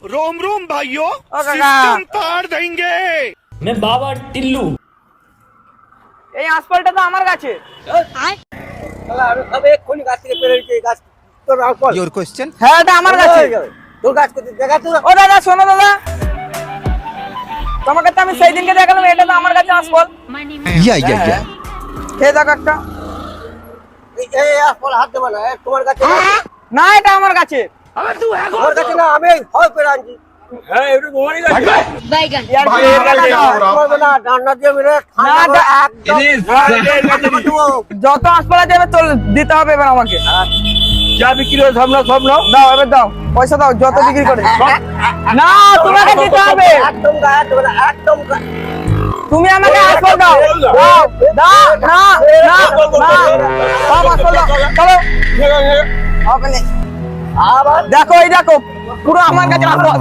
रोम रोम भाइयों, ओ काका। सिस्टम पार देंगे। मैं बाबा टिल्लू। এই আসফলটা তো আমার কাছে। শালা আমি সবে এক্ষুনি গাছ থেকে পেরে নিয়েছি, এই গাছ তোর আসফল। Your question? হ্যাঁ এটা আমার কাছে। তোর গাছ কোথায় দেখা তো? ও দাদা শোনো দাদা, তোমাকে তো আমি সেই দিনকে দেখালাম, এটা তো আমার কাছে আসফল। Yeah. খেয়ে দেখো একটা। এই আসফল হাত দেবো না, তোমার কাছে না এটা আমার কাছে। আমার কাছে না, আমি হয় পেরে আনছি। হ্যাঁ একটু ঘুমানি গাছ বাইগান ইয়ার কি এর কাছে না। করবে না, ডান্ডা দিয়ে মেরে না, যত আসফল আছে এবার তোর দিতে হবে এবার আমাকে। যা বিক্রি হয় সব নাও। দাও এবার দাও, পয়সা দাও যত বিক্রি করে। না তোমাকে দিতে হবে, একদম গায়ে দেবে না, একদম তুমি আমাকে আসফল দাও। দাও দাও না না না সব আসফল দাও। চলো হবে না। আবার দেখো এই দেখো পুরো আমার কাছে আসফল।